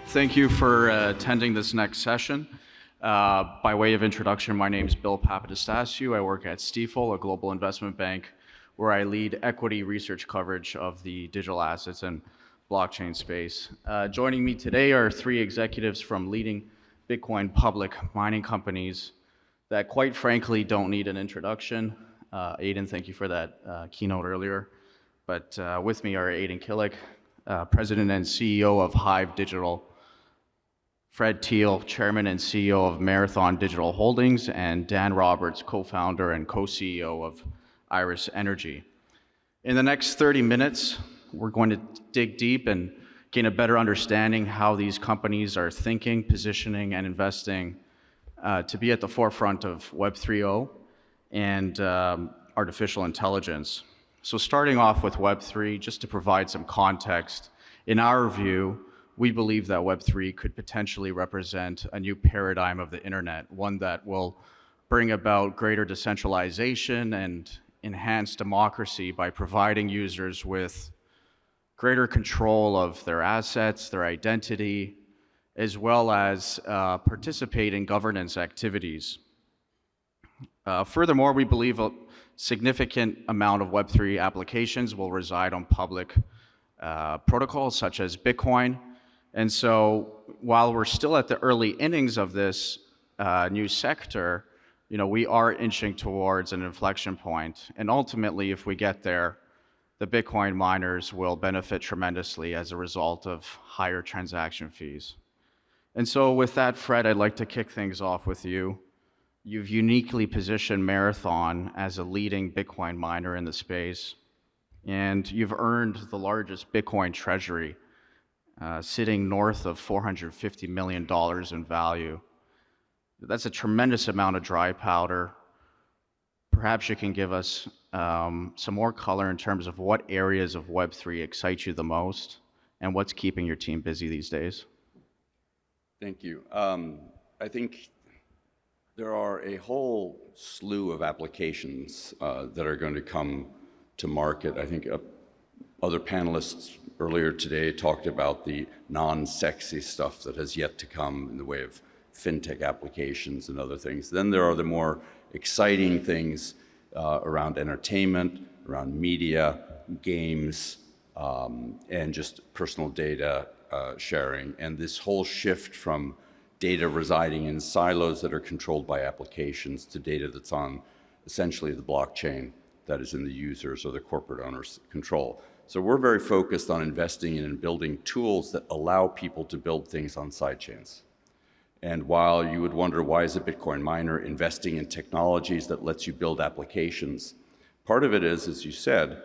Thank you for attending this next session. By way of introduction, my name is Bill Papanastasiou. I work at STIFEL, a global investment bank, where I lead equity research coverage of the digital assets and blockchain space. Joining me today are three executives from leading Bitcoin public mining companies that quite frankly don't need an introduction. Aydin, thank you for that keynote earlier. But with me are Aydin Kilic, President and CEO of HIVE Digital, Fred Thiel, Chairman and CEO of Marathon Digital Holdings, and Dan Roberts, co-founder and co-CEO of Iris Energy. In the next 30 minutes, we're going to dig deep and gain a better understanding how these companies are thinking, positioning, and investing to be at the forefront of Web 3.0 and artificial intelligence. So starting off with Web 3, just to provide some context, in our view, we believe that Web 3 could potentially represent a new paradigm of the internet, one that will bring about greater decentralization and enhanced democracy by providing users with greater control of their assets, their identity, as well as participate in governance activities. Furthermore, we believe a significant amount of Web 3 applications will reside on public protocols such as Bitcoin. And so while we're still at the early innings of this new sector, we are inching towards an inflection point. And ultimately, if we get there, the Bitcoin miners will benefit tremendously as a result of higher transaction fees. And so with that, Fred, I'd like to kick things off with you. You've uniquely positioned Marathon as a leading Bitcoin miner in the space, and you've earned the largest Bitcoin treasury, sitting north of $450 million in value. That's a tremendous amount of dry powder. Perhaps you can give us some more color in terms of what areas of Web3 excite you the most and what's keeping your team busy these days. Thank you. I think there are a whole slew of applications that are going to come to market. I think other panelists earlier today talked about the non-sexy stuff that has yet to come in the way of fintech applications and other things. Then there are the more exciting things around entertainment, around media, games, and just personal data sharing. And this whole shift from data residing in silos that are controlled by applications to data that's on essentially the blockchain that is in the users or the corporate owners' control. So we're very focused on investing in and building tools that allow people to build things on sidechains. And while you would wonder, why is a Bitcoin miner investing in technologies that lets you build applications? Part of it is, as you said,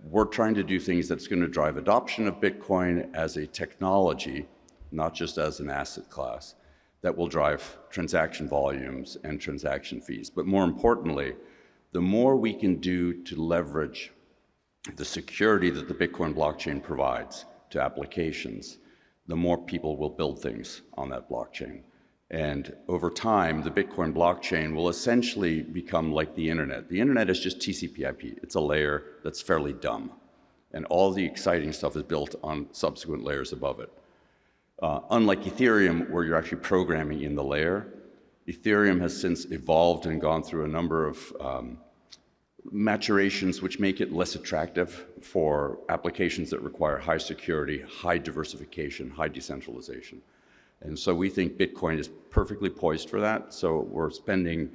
we're trying to do things that's going to drive adoption of Bitcoin as a technology, not just as an asset class, that will drive transaction volumes and transaction fees. But more importantly, the more we can do to leverage the security that the Bitcoin blockchain provides to applications, the more people will build things on that blockchain. And over time, the Bitcoin blockchain will essentially become like the internet. The internet is just TCP/IP. It's a layer that's fairly dumb. And all the exciting stuff is built on subsequent layers above it. Unlike Ethereum, where you're actually programming in the layer, Ethereum has since evolved and gone through a number of maturations which make it less attractive for applications that require high security, high diversification, high decentralization. And so we think Bitcoin is perfectly poised for that. So we're spending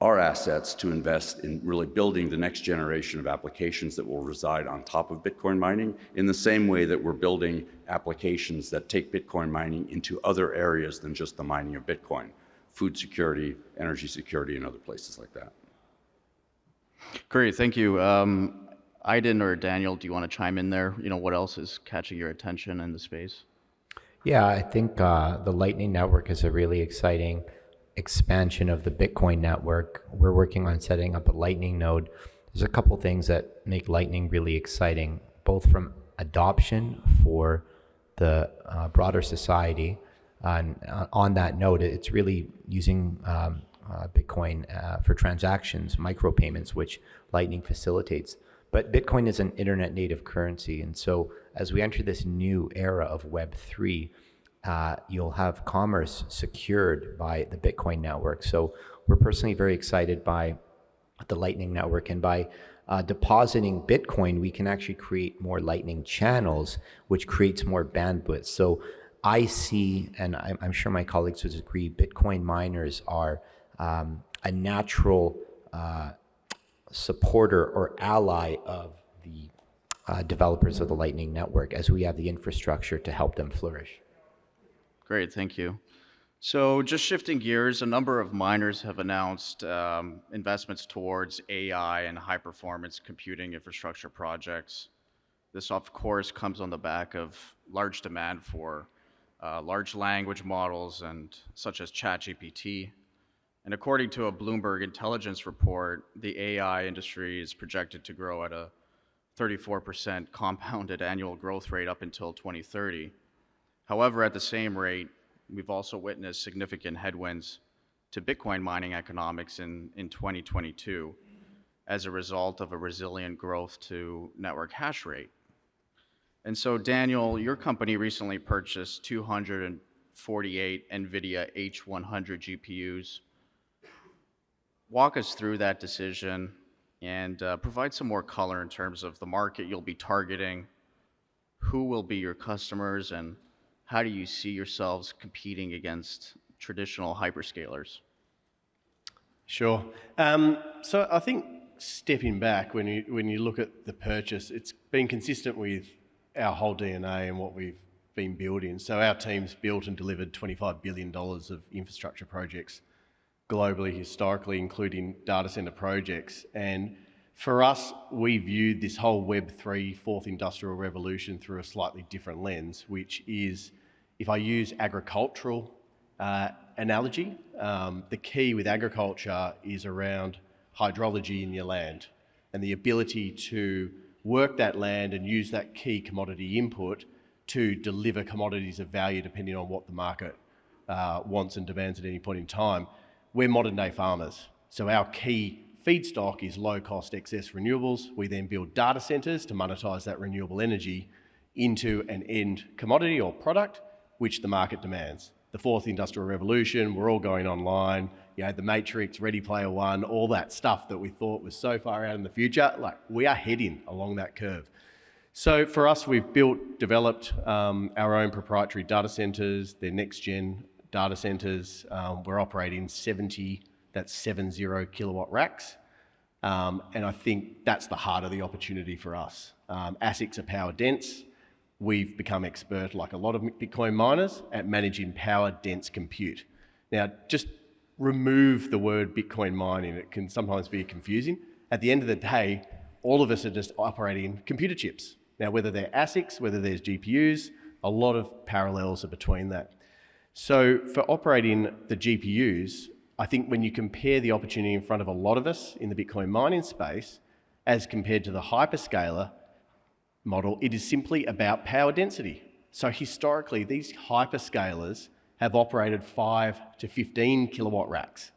our assets to invest in really building the next generation of applications that will reside on top of Bitcoin mining, in the same way that we're building applications that take Bitcoin mining into other areas than just the mining of Bitcoin: food security, energy security, and other places like that. Great, thank you. Aydin or Daniel, do you want to chime in there? What else is catching your attention in the space? Yeah, I think the Lightning Network is a really exciting expansion of the Bitcoin network. We're working on setting up a Lightning node. There's a couple things that make Lightning really exciting, both from adoption for the broader society. And on that node, it's really using Bitcoin for transactions, micropayments, which Lightning facilitates. But Bitcoin is an internet native currency. And so as we enter this new era of Web3, you'll have commerce secured by the Bitcoin network. So we're personally very excited by the Lightning Network, and by depositing Bitcoin, we can actually create more Lightning channels, which creates more bandwidth. So I see, and I'm sure my colleagues would agree, Bitcoin miners are a natural supporter or ally of the developers of the Lightning Network, as we have the infrastructure to help them flourish. Great, thank you. So just shifting gears, a number of miners have announced investments towards AI and high-performance computing infrastructure projects. This, of course, comes on the back of large demand for large language models and such as ChatGPT. And according to a Bloomberg intelligence report, the AI industry is projected to grow at a 34% compounded annual growth rate up until 2030. However, at the same rate, we've also witnessed significant headwinds to Bitcoin mining economics in 2022 as a result of a resilient growth to network hash rate. And so, Daniel, your company recently purchased 248 NVIDIA H100 GPUs. Walk us through that decision and provide some more color in terms of the market you'll be targeting, who will be your customers, and how do you see yourselves competing against traditional hyperscalers? Sure. So I think stepping back, when you look at the purchase, it's been consistent with our whole DNA and what we've been building. So our team's built and delivered $25 billion of infrastructure projects globally, historically, including data center projects. And for us, we viewed this whole Web3 fourth industrial revolution through a slightly different lens, which is, if I use agricultural analogy, the key with agriculture is around hydrology in your land and the ability to work that land and use that key commodity input to deliver commodities of value depending on what the market wants and demands at any point in time. We're modern day farmers, so our key feedstock is low cost excess renewables. We then build data centers to monetize that renewable energy into an end commodity or product which the market demands. The fourth industrial revolution, we're all going online, you know, the Matrix, Ready Player One, all that stuff that we thought was so far out in the future, like we are heading along that curve. So for us, we've developed our own proprietary data centers, they're next gen data centers. We're operating 70 kilowatt racks. And I think that's the heart of the opportunity for us. ASICs are power dense. We've become expert, like a lot of Bitcoin miners, at managing power dense compute. Now, just remove the word Bitcoin mining. It can sometimes be confusing. At the end of the day, all of us are just operating computer chips. Now, whether they're ASICs, whether there's GPUs, a lot of parallels are between that. So for operating the GPUs, I think when you compare the opportunity in front of a lot of us in the Bitcoin mining space, as compared to the hyperscaler model, it is simply about power density. So historically, these hyperscalers have operated 5 to 15 kilowatt racks,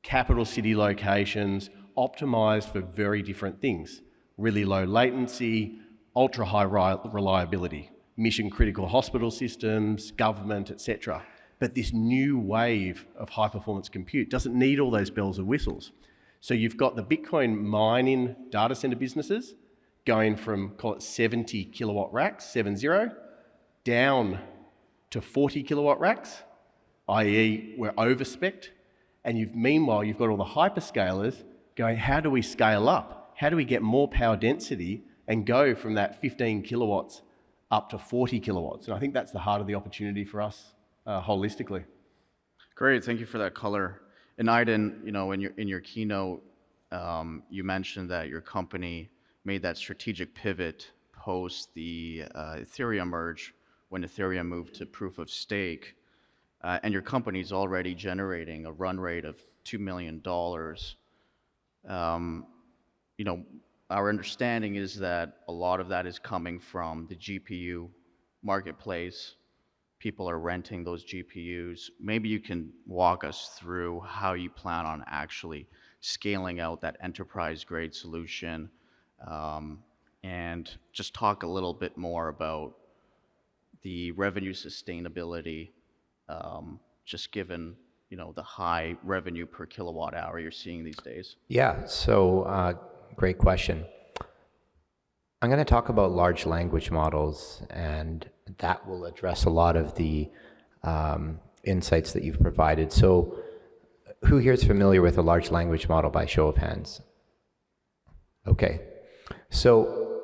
capital city locations, optimized for very different things. Really low latency, ultra high reliability, mission critical hospital systems, government, etc. But this new wave of high performance compute doesn't need all those bells and whistles. So you've got the Bitcoin mining data center businesses going from, call it 70 kilowatt racks, 70, down to 40 kilowatt racks, i.e. we're overspec'd. And meanwhile, you've got all the hyperscalers going, how do we scale up? How do we get more power density and go from that 15 kilowatts up to 40 kilowatts? And I think that's the heart of the opportunity for us holistically. Great, thank you for that color. And Aydin, you know, in your keynote, you mentioned that your company made that strategic pivot post the Ethereum merge, when Ethereum moved to proof of stake, and your company's already generating a run rate of $2 million. You know, our understanding is that a lot of that is coming from the GPU marketplace. People are renting those GPUs. Maybe you can walk us through how you plan on actually scaling out that enterprise-grade solution, and just talk a little bit more about the revenue sustainability, just given, the high revenue per kilowatt hour you're seeing these days? Yeah, so great question. I'm going to talk about large language models, and that will address a lot of the insights that you've provided. So who here is familiar with a large language model by show of hands? Okay. So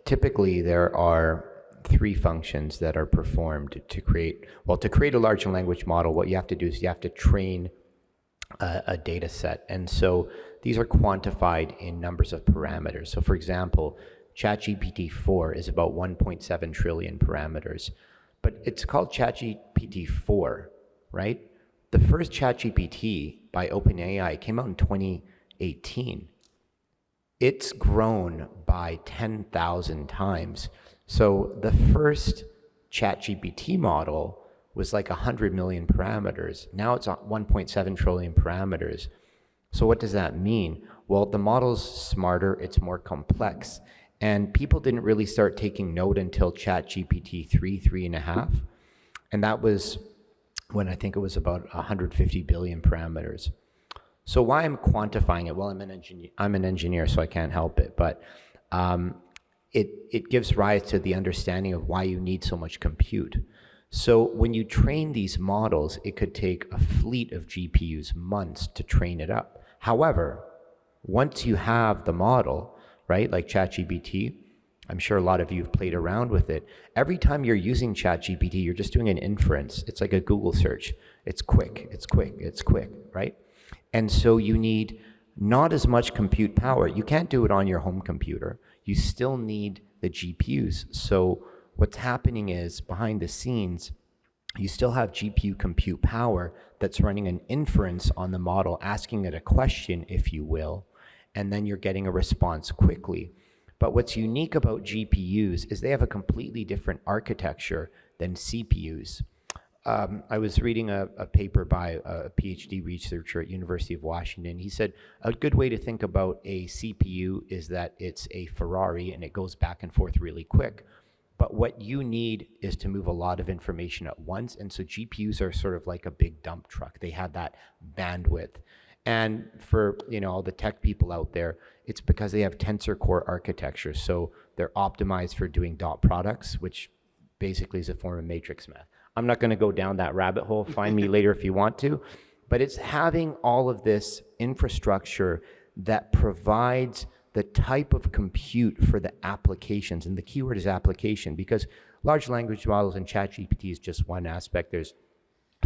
typically there are three functions that are performed to create a large language model. What you have to do is you have to train a data set. And so these are quantified in numbers of parameters. So for example, ChatGPT-4 is about 1.7 trillion parameters, but it's called ChatGPT-4, right? The first ChatGPT by OpenAI came out in 2018. It's grown by 10,000 times. So the first ChatGPT model was like 100 million parameters. Now it's 1.7 trillion parameters. So what does that mean? Well, the model's smarter, it's more complex. And people didn't really start taking note until ChatGPT 3.5. And that was when I think it was about 150 billion parameters. So why I'm quantifying it? Well, I'm an engineer, so I can't help it. But it gives rise to the understanding of why you need so much compute. So when you train these models, it could take a fleet of GPUs months to train it up. However, once you have the model, right, like ChatGPT, I'm sure a lot of you have played around with it. Every time you're using ChatGPT, you're just doing an inference. It's like a Google search. It's quick, right? And so you need not as much compute power. You can't do it on your home computer. You still need the GPUs. So what's happening is behind the scenes, you still have GPU compute power that's running an inference on the model, asking it a question, if you will, and then you're getting a response quickly. But what's unique about GPUs is they have a completely different architecture than CPUs. I was reading a paper by a PhD researcher at University of Washington. He said a good way to think about a CPU is that it's a Ferrari and it goes back and forth really quick. But what you need is to move a lot of information at once. And so GPUs are sort of like a big dump truck. They have that bandwidth. And for all the tech people out there, it's because they have tensor core architecture. So they're optimized for doing dot products, which basically is a form of matrix math. I'm not going to go down that rabbit hole. Find me later if you want to. But it's having all of this infrastructure that provides the type of compute for the applications. And the keyword is application, because large language models and ChatGPT is just one aspect. There's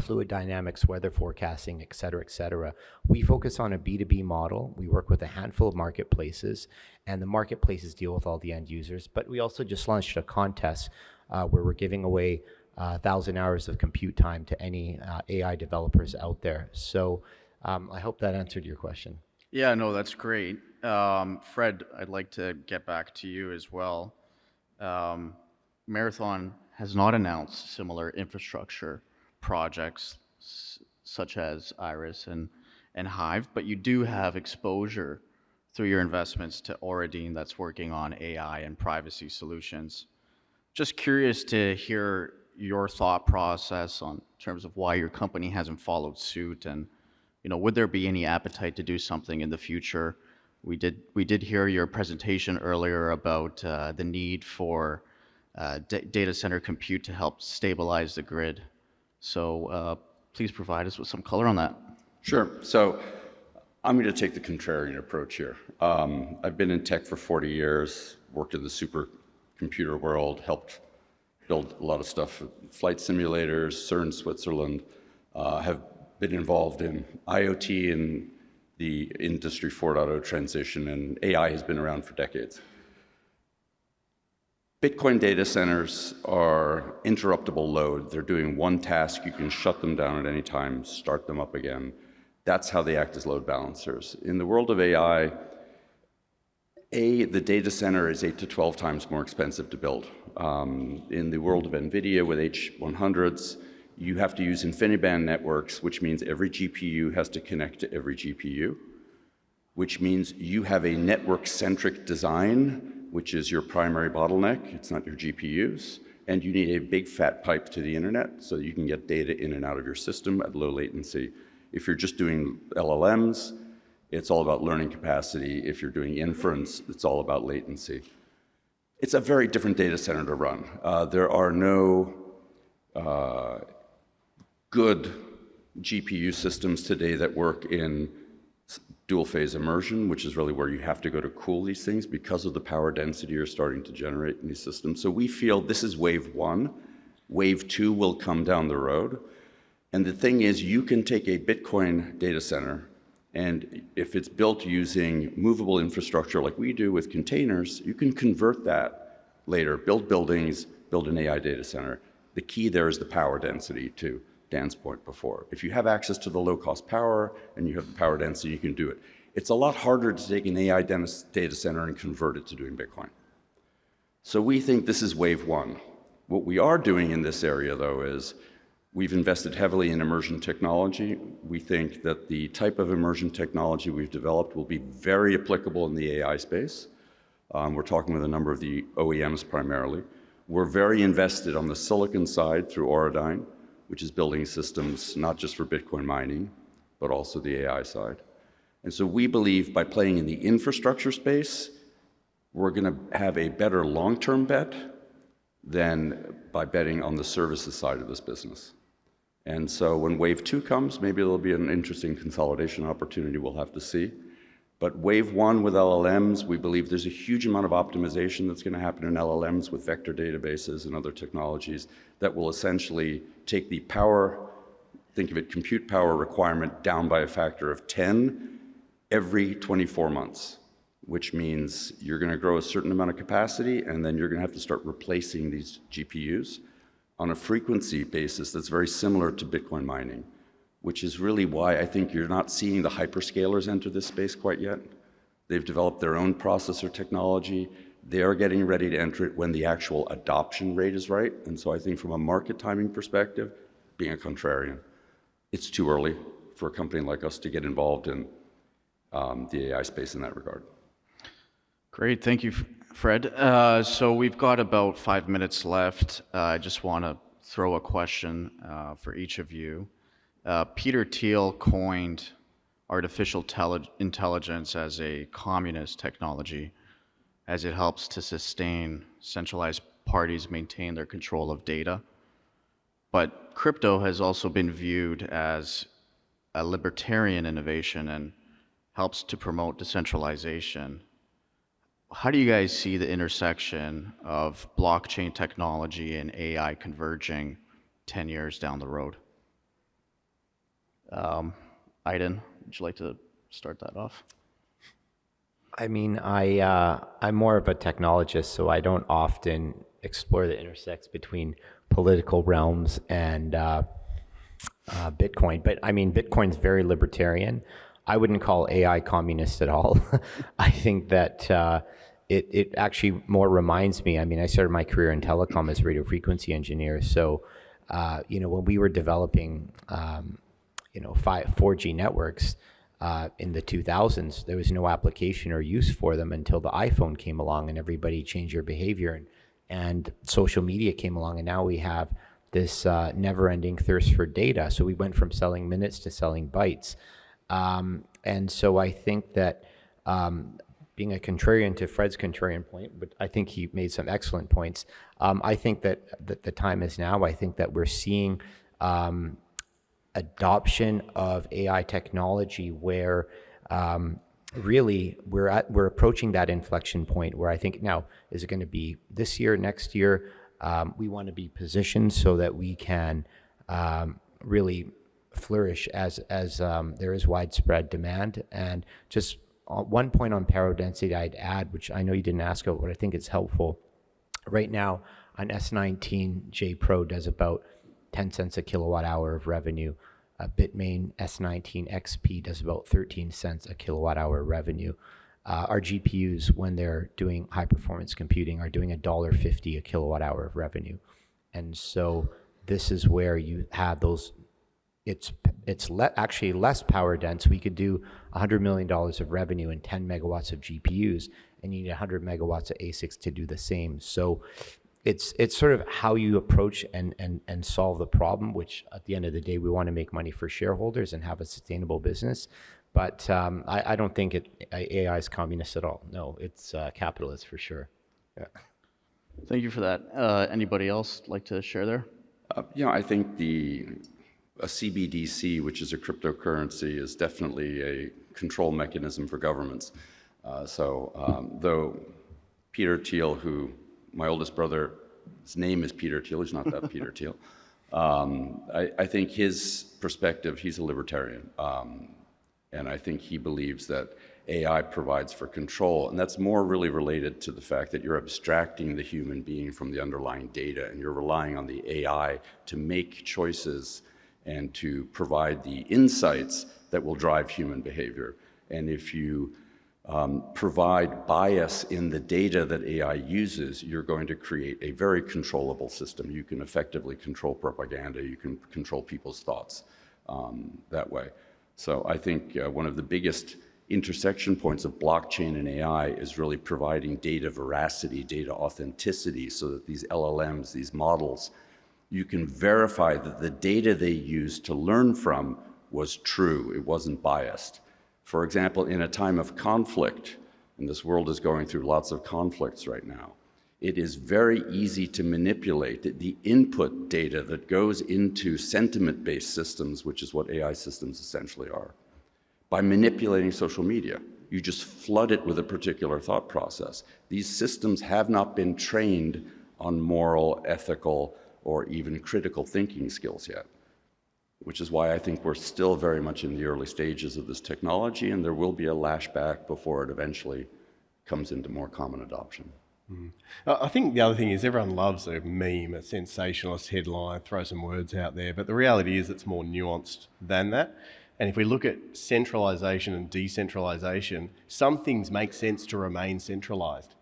fluid dynamics, weather forecasting, et cetera, et cetera. We focus on a B2B model. We work with a handful of marketplaces, and the marketplaces deal with all the end users. But we also just launched a contest where we're giving away 1,000 hours of compute time to any AI developers out there. So I hope that answered your question. Yeah, no, that's great. Fred, I'd like to get back to you as well. Marathon has not announced similar infrastructure projects such as Iris and HIVE, but you do have exposure through your investments to Aydin that's working on AI and privacy solutions. Just curious to hear your thought process on terms of why your company hasn't followed suit, and would there be any appetite to do something in the future? We did hear your presentation earlier about the need for data center compute to help stabilize the grid. So please provide us with some color on that. Sure. So I'm going to take the contrarian approach here. I've been in tech for 40 years, worked in the supercomputer world, helped build a lot of stuff, flight simulators, CERN, Switzerland, have been involved in IoT and the Industry 4.0 transition, and AI has been around for decades. Bitcoin data centers are interruptible load. They're doing one task. You can shut them down at any time, start them up again. That's how they act as load balancers. In the world of AI, the data center is 8 to 12 times more expensive to build. In the world of NVIDIA with H100s, you have to use InfiniBand networks, which means every GPU has to connect to every GPU, which means you have a network-centric design, which is your primary bottleneck. It's not your GPUs. and you need a big fat pipe to the internet so that you can get data in and out of your system at low latency. If you're just doing LLMs, it's all about learning capacity. If you're doing inference, it's all about latency. It's a very different data center to run. There are no good GPU systems today that work in dual phase immersion, which is really where you have to go to cool these things because of the power density you're starting to generate in these systems. So we feel this is wave one. Wave two will come down the road. And the thing is, you can take a Bitcoin data center, and if it's built using movable infrastructure like we do with containers, you can convert that later, build buildings, build an AI data center. The key there is the power density, to Dan's point before. If you have access to the low-cost power and you have the power density, you can do it. It's a lot harder to take an AI data center and convert it to doing Bitcoin. So we think this is wave one. What we are doing in this area, though, is we've invested heavily in immersion technology. We think that the type of immersion technology we've developed will be very applicable in the AI space. We're talking with a number of the OEMs primarily. We're very invested on the silicon side through Aydin, which is building systems not just for Bitcoin mining, but also the AI side. And so we believe by playing in the infrastructure space, we're going to have a better long-term bet than by betting on the services side of this business. And so when wave two comes, maybe there'll be an interesting consolidation opportunity, we'll have to see. But wave one with LLMs, we believe there's a huge amount of optimization that's going to happen in LLMs with vector databases and other technologies that will essentially take the power, think of it, compute power requirement down by a factor of 10 every 24 months, which means you're going to grow a certain amount of capacity, and then you're going to have to start replacing these GPUs on a frequency basis that's very similar to Bitcoin mining, which is really why I think you're not seeing the hyperscalers enter this space quite yet. They've developed their own processor technology. They're getting ready to enter it when the actual adoption rate is right. And so I think from a market timing perspective, being a contrarian, it's too early for a company like us to get involved in the AI space in that regard. Great, thank you, Fred. So we've got about 5 minutes left. I just want to throw a question for each of you. Peter Thiel coined artificial intelligence as a communist technology, as it helps to sustain centralized parties maintain their control of data. But crypto has also been viewed as a libertarian innovation and helps to promote decentralization. How do you guys see the intersection of blockchain technology and AI converging 10 years down the road? Aydin, would you like to start that off? I mean, I'm more of a technologist, so I don't often explore the intersects between political realms and Bitcoin. But I mean, Bitcoin's very libertarian. I wouldn't call AI communist at all. I think that it actually more reminds me. I mean, I started my career in telecom as a radio frequency engineer. So, when we were developing, 4G networks in the 2000s, there was no application or use for them until the iPhone came along and everybody changed their behavior, and social media came along, and now we have this never-ending thirst for data. So we went from selling minutes to selling bytes. And so I think that being a contrarian to Fred's contrarian point, but I think he made some excellent points. I think that the time is now. I think that we're seeing adoption of AI technology where really we're approaching that inflection point where I think now, is it going to be this year, next year? We want to be positioned so that we can really flourish as there is widespread demand. And just one point on power density I'd add, which I know you didn't ask about, but I think it's helpful. Right now, an S19J Pro does about 10 cents a kilowatt hour of revenue. A Bitmain S19 XP does about 13 cents a kilowatt hour revenue. Our GPUs, when they're doing high performance computing, are doing $1.50 a kilowatt hour of revenue. And so this is where you have those. It's actually less power dense. We could do $100 million of revenue and 10 megawatts of GPUs, and you need 100 megawatts of ASICs to do the same. So it's sort of how you approach and solve the problem, which at the end of the day, we want to make money for shareholders and have a sustainable business. But I don't think AI is communist at all. No, it's capitalist for sure. Yeah. Thank you for that. Anybody else like to share there? I think a CBDC, which is a cryptocurrency, is definitely a control mechanism for governments. Though Peter Thiel, who my oldest brother, his name is Peter Thiel, he's not that Peter Thiel. I think his perspective, he's a libertarian. And I think he believes that AI provides for control. And that's more really related to the fact that you're abstracting the human being from the underlying data, and you're relying on the AI to make choices and to provide the insights that will drive human behavior. And if you provide bias in the data that AI uses, you're going to create a very controllable system. You can effectively control propaganda. You can control people's thoughts that way. So I think one of the biggest intersection points of blockchain and AI is really providing data veracity, data authenticity, so that these LLMs, these models, you can verify that the data they used to learn from was true, it wasn't biased. For example, in a time of conflict, and this world is going through lots of conflicts right now, it is very easy to manipulate the input data that goes into sentiment-based systems, which is what AI systems essentially are. By manipulating social media, you just flood it with a particular thought process. These systems have not been trained on moral, ethical, or even critical thinking skills yet, which is why I think we're still very much in the early stages of this technology, and there will be a lashback before it eventually comes into more common adoption. I think the other thing is everyone loves a meme, a sensationalist headline, throw some words out there, but the reality is it's more nuanced than that. And if we look at centralisation and decentralisation, some things make sense to remain centralised.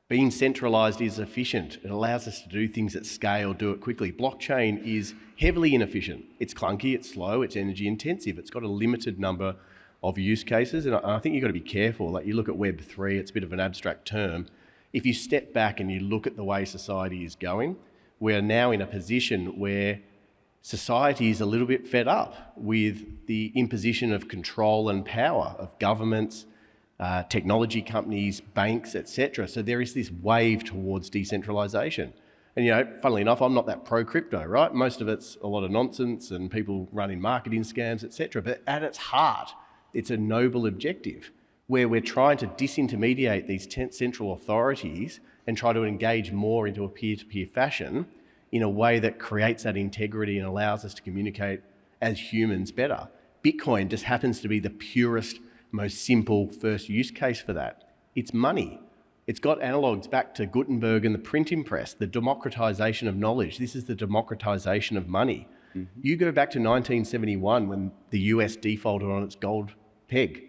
Being centralised is efficient. It allows us to do things at scale, do it quickly. Blockchain is heavily inefficient. It's clunky, it's slow, it's energy intensive. It's got a limited number of use cases. And I think you've got to be careful. Like you look at Web3, it's a bit of an abstract term. If you step back and you look at the way society is going, we're now in a position where society is a little bit fed up with the imposition of control and power of governments, technology companies, banks, etc. So there is this wave towards decentralisation. And funnily enough, I'm not that pro-crypto, right? Most of it's a lot of nonsense and people running marketing scams, etc. But at its heart, it's a noble objective where we're trying to disintermediate these central authorities and try to engage more into a peer-to-peer fashion in a way that creates that integrity and allows us to communicate as humans better. Bitcoin just happens to be the purest, most simple first use case for that. It's money. It's got analogues back to Gutenberg and the printing press, the democratization of knowledge. This is the democratization of money. Mm-hmm. You go back to 1971 when the US defaulted on its gold peg.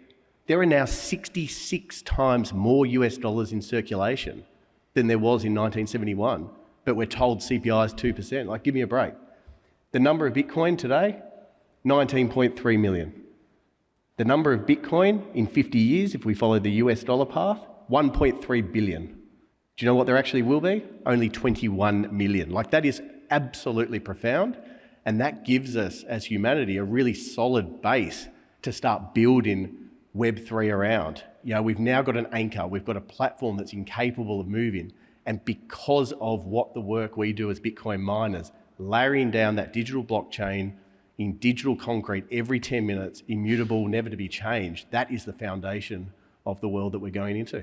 There are now 66 times more US dollars in circulation than there was in 1971. But we're told CPI is 2%. Like, give me a break. The number of Bitcoin today, 19.3 million. The number of Bitcoin in 50 years, if we follow the US dollar path, 1.3 billion. Do you know what there actually will be? Only 21 million. Like, that is absolutely profound. And that gives us, as humanity, a really solid base to start building Web3 around. We've now got an anchor. We've got a platform that's incapable of moving. And because of what the work we do as Bitcoin miners, layering down that digital blockchain in digital concrete every 10 minutes, immutable, never to be changed, that is the foundation of the world that we're going into.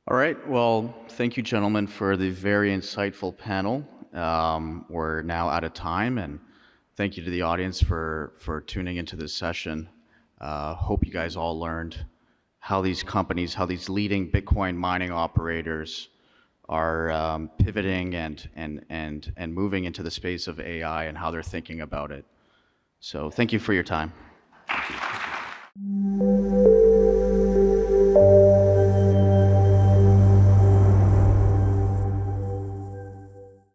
All right. Well, thank you, gentlemen, for the very insightful panel. We're now out of time, and thank you to the audience for tuning into this session. Hope you guys all learned how these companies, how these leading Bitcoin mining operators are pivoting and moving into the space of AI and how they're thinking about it. So thank you for your time.